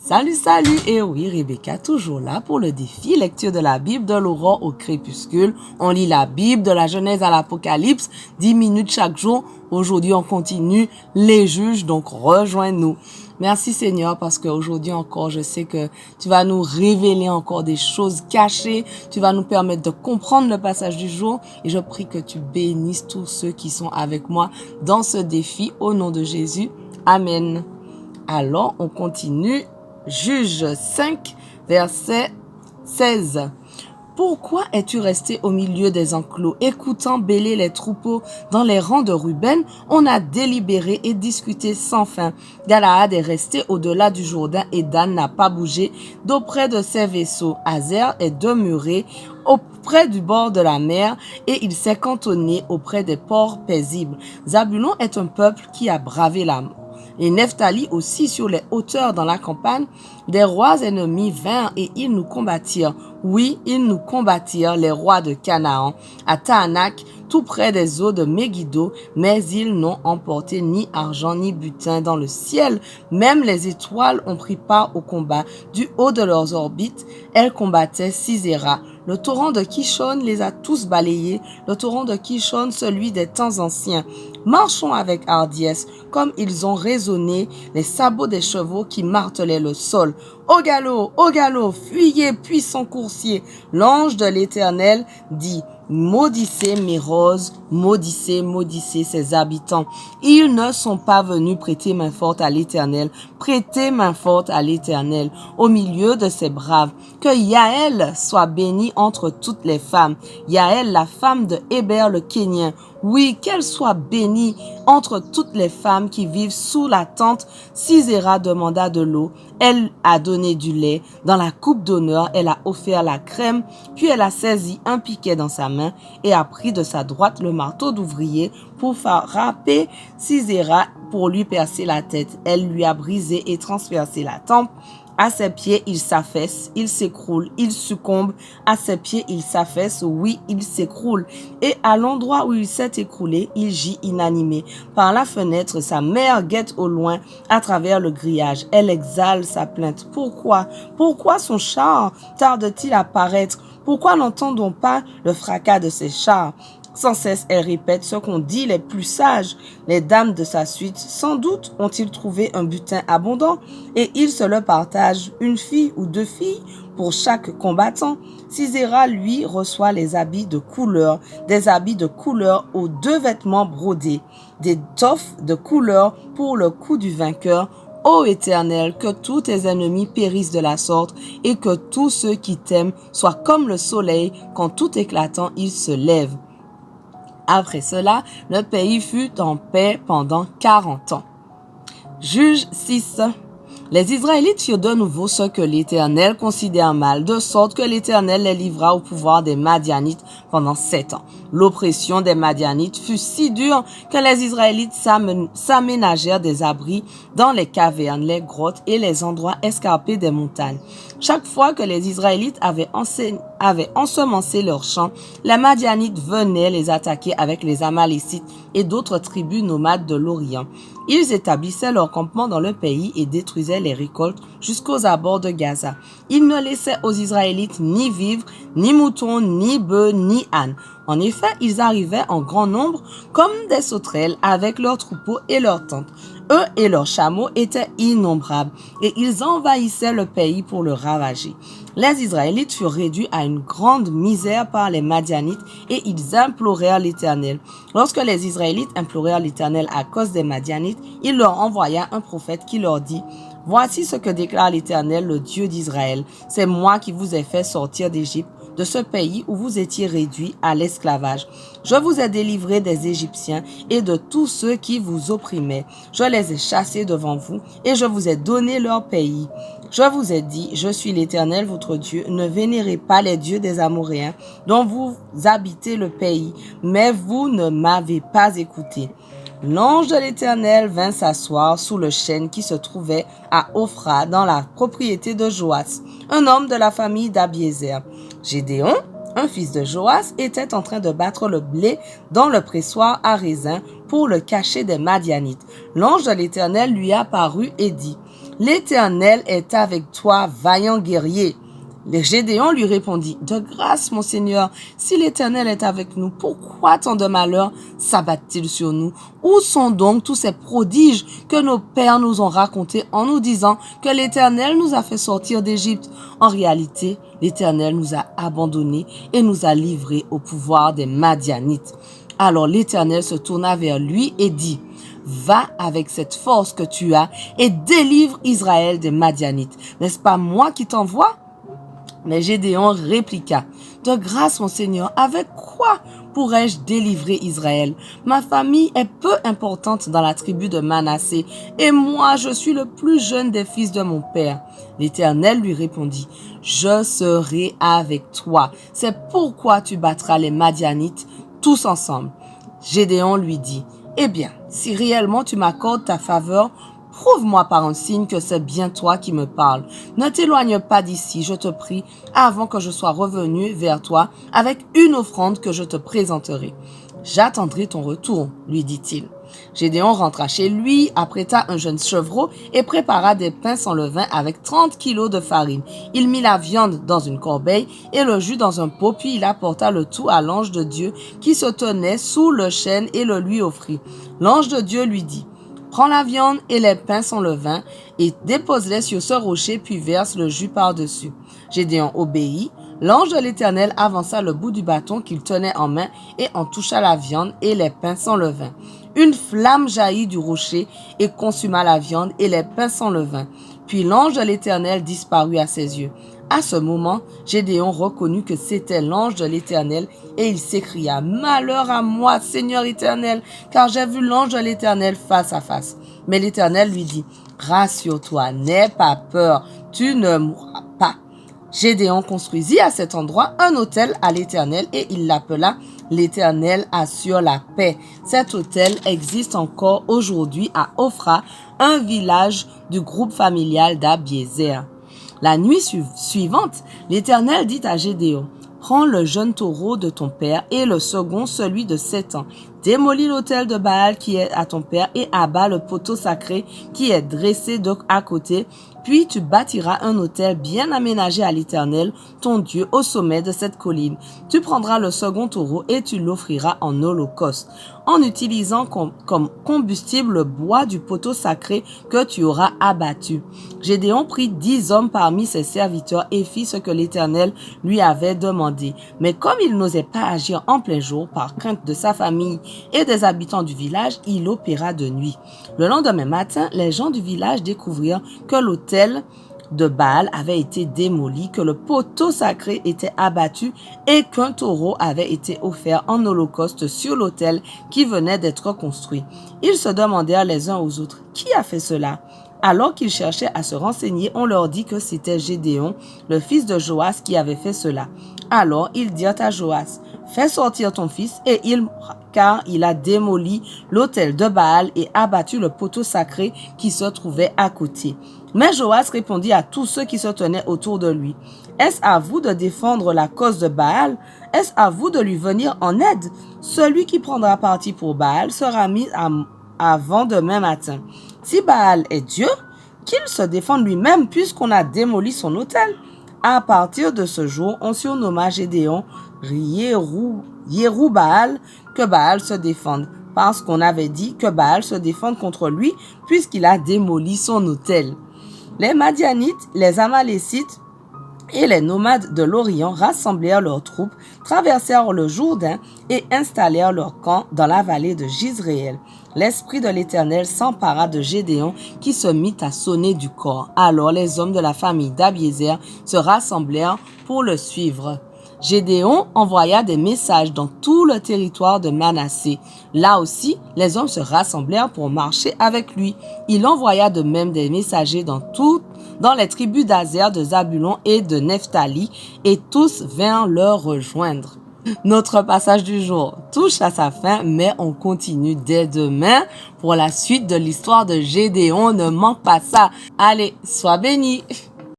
Salut, salut! Et oui, Rebecca, toujours là pour le défi. Lecture de la Bible de l'aurore au crépuscule. On lit la Bible de la Genèse à l'Apocalypse, 10 minutes chaque jour. Aujourd'hui, on continue les juges, donc rejoins-nous. Merci Seigneur parce qu'aujourd'hui encore, je sais que tu vas nous révéler encore des choses cachées. Tu vas nous permettre de comprendre le passage du jour. Et je prie que tu bénisses tous ceux qui sont avec moi dans ce défi au nom de Jésus. Amen. Alors, on continue. Juge 5, verset 16. Pourquoi es-tu resté au milieu des enclos, écoutant bêler les troupeaux dans les rangs de Ruben? On a délibéré et discuté sans fin. Galaad est resté au-delà du Jourdain et Dan n'a pas bougé d'auprès de ses vaisseaux. Hazer est demeuré auprès du bord de la mer et il s'est cantonné auprès des ports paisibles. Zabulon est un peuple qui a bravé la mort. Et Nephtali aussi sur les hauteurs dans la campagne, des rois ennemis vinrent et ils nous combattirent. Oui, ils nous combattirent, les rois de Canaan, à Tahanak, tout près des eaux de Megiddo, mais ils n'ont emporté ni argent ni butin dans le ciel. Même les étoiles ont pris part au combat. Du haut de leurs orbites, elles combattaient Sisera. Le torrent de Kishon les a tous balayés, le torrent de Kishon, celui des temps anciens. Marchons avec hardiesse, comme ils ont résonné les sabots des chevaux qui martelaient le sol. Au galop, fuyez, puissants coursiers. L'ange de l'Éternel dit: maudissez mes roses, maudissez ses habitants. Ils ne sont pas venus prêter main forte à l'Éternel. Prêtez main forte à l'Éternel au milieu de ces braves. Que Yaël soit bénie entre toutes les femmes. Yaël, la femme de Héber le Kénien. Oui, qu'elle soit bénie entre toutes les femmes qui vivent sous la tente. Sisera demanda de l'eau. Elle a donné du lait. Dans la coupe d'honneur, elle a offert la crème. Puis elle a saisi un piquet dans sa main et a pris de sa droite le marteau d'ouvrier pour frapper Sisera pour lui percer la tête. Elle lui a brisé et transpercé la tempe. À ses pieds, il s'affaisse, il s'écroule, il succombe. À ses pieds, il s'affaisse, oui, il s'écroule. Et à l'endroit où il s'est écroulé, il gît inanimé. Par la fenêtre, sa mère guette au loin à travers le grillage. Elle exhale sa plainte. Pourquoi? Pourquoi son char tarde-t-il à paraître? Pourquoi n'entendons pas le fracas de ses chars? Sans cesse, elle répète ce qu'ont dit les plus sages. Les dames de sa suite, sans doute, ont-ils trouvé un butin abondant et ils se le partagent, une fille ou deux filles pour chaque combattant. Sisera, lui, reçoit les habits de couleur, des habits de couleur aux deux vêtements brodés, des toffes de couleur pour le cou du vainqueur. Ô Éternel, que tous tes ennemis périssent de la sorte et que tous ceux qui t'aiment soient comme le soleil quand tout éclatant il se lève. Après cela, le pays fut en paix pendant 40 ans. Juge 6. Les Israélites firent de nouveau ce que l'Éternel considère mal, de sorte que l'Éternel les livra au pouvoir des Madianites pendant 7 ans. L'oppression des Madianites fut si dure que les Israélites s'aménagèrent des abris dans les cavernes, les grottes et les endroits escarpés des montagnes. Chaque fois que les Israélites avaient ensemencé leurs champs, les Madianites venaient les attaquer avec les Amalécites et d'autres tribus nomades de l'Orient. Ils établissaient leur campement dans le pays et détruisaient les récoltes jusqu'aux abords de Gaza. Ils ne laissaient aux Israélites ni vivres, ni moutons, ni bœufs, ni ânes. En effet, ils arrivaient en grand nombre comme des sauterelles avec leurs troupeaux et leurs tentes. Eux et leurs chameaux étaient innombrables et ils envahissaient le pays pour le ravager. Les Israélites furent réduits à une grande misère par les Madianites et ils implorèrent l'Éternel. Lorsque les Israélites implorèrent l'Éternel à cause des Madianites, il leur envoya un prophète qui leur dit: voici ce que déclare l'Éternel, le Dieu d'Israël. C'est moi qui vous ai fait sortir d'Égypte, de ce pays où vous étiez réduits à l'esclavage. Je vous ai délivrés des Égyptiens et de tous ceux qui vous opprimaient. Je les ai chassés devant vous et je vous ai donné leur pays. Je vous ai dit: je suis l'Éternel votre Dieu. Ne vénérez pas les dieux des Amoréens dont vous habitez le pays. Mais vous ne m'avez pas écouté. L'ange de l'Éternel vint s'asseoir sous le chêne qui se trouvait à Ophra dans la propriété de Joas, un homme de la famille d'Abiézer. Gédéon, un fils de Joas, était en train de battre le blé dans le pressoir à raisin pour le cacher des Madianites. L'ange de l'Éternel lui apparut et dit: L'Éternel est avec toi, vaillant guerrier. Le Gédéon lui répondit, de grâce, mon Seigneur, si l'Éternel est avec nous, pourquoi tant de malheurs s'abattent-ils sur nous? Où sont donc tous ces prodiges que nos pères nous ont racontés en nous disant que l'Éternel nous a fait sortir d'Égypte? En réalité, l'Éternel nous a abandonnés et nous a livrés au pouvoir des Madianites. Alors l'Éternel se tourna vers lui et dit, va avec cette force que tu as et délivre Israël des Madianites. N'est-ce pas moi qui t'envoie? Mais Gédéon répliqua, de grâce, mon Seigneur, avec quoi pourrais-je délivrer Israël? Ma famille est peu importante dans la tribu de Manassé, et moi, je suis le plus jeune des fils de mon père. L'Éternel lui répondit, je serai avec toi. C'est pourquoi tu battras les Madianites tous ensemble. Gédéon lui dit, eh bien, si réellement tu m'accordes ta faveur, prouve-moi par un signe que c'est bien toi qui me parles. Ne t'éloigne pas d'ici, je te prie, avant que je sois revenu vers toi avec une offrande que je te présenterai. J'attendrai ton retour, lui dit-il. Gédéon rentra chez lui, apprêta un jeune chevreau et prépara des pains sans levain avec 30 kilos de farine. Il mit la viande dans une corbeille et le jus dans un pot, puis il apporta le tout à l'ange de Dieu qui se tenait sous le chêne et le lui offrit. L'ange de Dieu lui dit, prends la viande et les pains sans levain et dépose-les sur ce rocher, puis verse le jus par-dessus. Gédéon obéit. L'ange de l'Éternel avança le bout du bâton qu'il tenait en main et en toucha la viande et les pains sans levain. Une flamme jaillit du rocher et consuma la viande et les pains sans levain. Puis l'ange de l'Éternel disparut à ses yeux. À ce moment, Gédéon reconnut que c'était l'ange de l'Éternel et il s'écria, « Malheur à moi, Seigneur Éternel, car j'ai vu l'ange de l'Éternel face à face. » Mais l'Éternel lui dit, « Rassure-toi, n'aie pas peur, tu ne mourras pas. » Gédéon construisit à cet endroit un autel à l'Éternel et il l'appela « L'Éternel assure la paix ». Cet autel existe encore aujourd'hui à Ophra, un village du groupe familial d'Abiézer. La nuit suivante, l'Éternel dit à Gédéon, « Prends le jeune taureau de ton père et le second, celui de 7 ans. Démolis l'autel de Baal qui est à ton père et abat le poteau sacré qui est dressé à côté. Puis tu bâtiras un autel bien aménagé à l'Éternel, ton Dieu, au sommet de cette colline. Tu prendras le second taureau et tu l'offriras en holocauste, en utilisant comme combustible le bois du poteau sacré que tu auras abattu. » Gédéon prit 10 hommes parmi ses serviteurs et fit ce que l'Éternel lui avait demandé. Mais comme il n'osait pas agir en plein jour par crainte de sa famille et des habitants du village, il opéra de nuit. Le lendemain matin, les gens du village découvrirent que l'autel de Baal avait été démoli, que le poteau sacré était abattu et qu'un taureau avait été offert en holocauste sur l'autel qui venait d'être construit. Ils se demandèrent les uns aux autres, « Qui a fait cela ?» Alors qu'ils cherchaient à se renseigner, on leur dit que c'était Gédéon, le fils de Joas, qui avait fait cela. Alors ils dirent à Joas, « Fais sortir ton fils et il mourra, car il a démoli l'autel de Baal et abattu le poteau sacré qui se trouvait à côté. » Mais Joas répondit à tous ceux qui se tenaient autour de lui, « Est-ce à vous de défendre la cause de Baal? Est-ce à vous de lui venir en aide? Celui qui prendra parti pour Baal sera mis avant demain matin. Si Baal est Dieu, qu'il se défende lui-même puisqu'on a démoli son autel. » À partir de ce jour, on surnomma Gédéon Yérub-Baal, que Baal se défende, parce qu'on avait dit que Baal se défende contre lui puisqu'il a démoli son autel. Les Madianites, les Amalécites et les nomades de l'Orient rassemblèrent leurs troupes, traversèrent le Jourdain et installèrent leur camp dans la vallée de Jizréel. L'esprit de l'Éternel s'empara de Gédéon qui se mit à sonner du cor. Alors les hommes de la famille d'Abiézer se rassemblèrent pour le suivre. Gédéon envoya des messages dans tout le territoire de Manassé. Là aussi, les hommes se rassemblèrent pour marcher avec lui. Il envoya de même des messagers dans les tribus d'Azer, de Zabulon et de Nephtali, et tous vinrent leur rejoindre. Notre passage du jour touche à sa fin, mais on continue dès demain pour la suite de l'histoire de Gédéon. Ne manque pas ça. Allez, sois béni.